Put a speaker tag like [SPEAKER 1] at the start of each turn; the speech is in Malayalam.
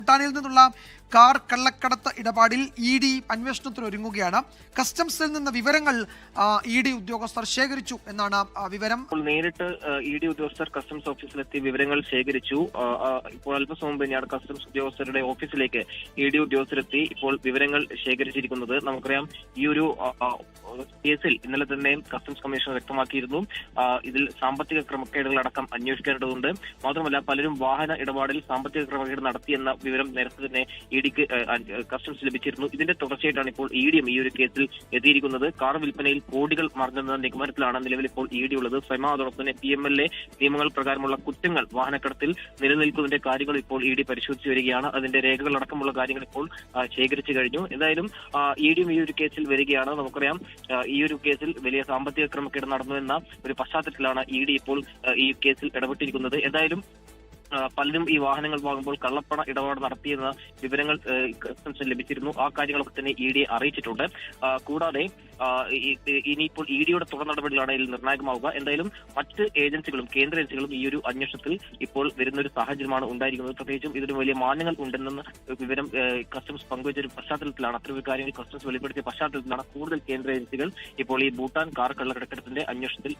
[SPEAKER 1] ഭൂട്ടാനിൽ നിന്നുള്ള കാർ കള്ളക്കടത്ത് ഇടപാടിൽ ഇ.ഡി. അന്വേഷണത്തിന് ഒരുങ്ങുകയാണ്. കസ്റ്റംസിൽ നിന്ന് വിവരങ്ങൾ ഇ.ഡി. ഉദ്യോഗസ്ഥർ ശേഖരിച്ചു എന്നാണ് വിവരം.
[SPEAKER 2] നേരിട്ട് ഇ.ഡി. ഉദ്യോഗസ്ഥർ കസ്റ്റംസ് ഓഫീസിലെത്തി വിവരങ്ങൾ ശേഖരിച്ചു. ഇപ്പോൾ അല്പസം മുമ്പ് തന്നെയാണ് കസ്റ്റംസ് ഉദ്യോഗസ്ഥരുടെ ഓഫീസിലേക്ക് ഇ.ഡി. ഉദ്യോഗസ്ഥരെത്തി ഇപ്പോൾ വിവരങ്ങൾ ശേഖരിച്ചിരിക്കുന്നത്. നമുക്കറിയാം, ഈ ഒരു കേസിൽ ഇന്നലെ തന്നെ കസ്റ്റംസ് കമ്മീഷണർ വ്യക്തമാക്കിയിരുന്നു, ഇതിൽ സാമ്പത്തിക ക്രമക്കേടുകളടക്കം അന്വേഷിക്കേണ്ടതുണ്ട്. മാത്രമല്ല, പലരും വാഹന ഇടപാടിൽ സാമ്പത്തിക ക്രമക്കേട് നടത്തിയെന്ന വിവരം നേരത്തെ തന്നെ ഇ.ഡിക്ക് കസ്റ്റംസ് ലഭിച്ചിരുന്നു. ഇതിന്റെ തുടർച്ചയായിട്ടാണ് ഇപ്പോൾ ഇ.ഡിയും ഈ ഒരു കേസിൽ എത്തിയിരിക്കുന്നത്. കാർ വിൽപ്പനയിൽ കോടികൾ മറിഞ്ഞെന്ന നിഗമനത്തിലാണ് നിലവിൽ ഇപ്പോൾ ഇ.ഡി ഉള്ളത്. ഫെമ അതോടൊപ്പം തന്നെ PMLA നിയമങ്ങൾ പ്രകാരമുള്ള കുറ്റങ്ങൾ വാഹനക്കടത്തിൽ നിലനിൽക്കുന്നതിന്റെ കാര്യങ്ങൾ ഇപ്പോൾ ഇ.ഡി പരിശോധിച്ചു വരികയാണ്. അതിന്റെ രേഖകളടക്കമുള്ള കാര്യങ്ങൾ ഇപ്പോൾ ശേഖരിച്ചു കഴിഞ്ഞു. എന്തായാലും ഇ.ഡിയും ഈ ഒരു കേസിൽ വരികയാണ്. നമുക്കറിയാം, ഈ ഒരു കേസിൽ വലിയ സാമ്പത്തിക ക്രമക്കേട് നടന്നു എന്ന ഒരു പശ്ചാത്തലത്തിലാണ് ഇ.ഡി ഇപ്പോൾ ഈ കേസിൽ ഇടപെട്ടിരിക്കുന്നത്. എന്തായാലും പലരും ഈ വാഹനങ്ങൾ വാങ്ങുമ്പോൾ കള്ളപ്പണ ഇടപാട് നടത്തിയെന്ന വിവരങ്ങൾ കസ്റ്റംസിന് ലഭിച്ചിരുന്നു. ആ കാര്യങ്ങളൊക്കെ തന്നെ ഇ.ഡിയെ അറിയിച്ചിട്ടുണ്ട്. കൂടാതെ ഇനിയിപ്പോൾ ഇ.ഡിയുടെ തുടർ നടപടികളാണ് ഇതിൽ നിർണായകമാവുക. എന്തായാലും മറ്റ് ഏജൻസികളും കേന്ദ്ര ഏജൻസികളും ഈ ഒരു അന്വേഷണത്തിൽ ഇപ്പോൾ വരുന്നൊരു സാഹചര്യമാണ് ഉണ്ടായിരിക്കുന്നത്. പ്രത്യേകിച്ചും ഇതിന് വലിയ മാനങ്ങൾ ഉണ്ടെന്ന വിവരം കസ്റ്റംസ് പങ്കുവച്ച ഒരു പശ്ചാത്തലത്തിലാണ്, അത്തരം കാര്യങ്ങൾ കസ്റ്റംസ് വെളിപ്പെടുത്തിയ പശ്ചാത്തലത്തിലാണ് കൂടുതൽ കേന്ദ്ര ഏജൻസികൾ ഇപ്പോൾ ഈ ഭൂട്ടാൻ കാർ കള്ളക്കടത്തിന്റെ അന്വേഷണത്തിൽ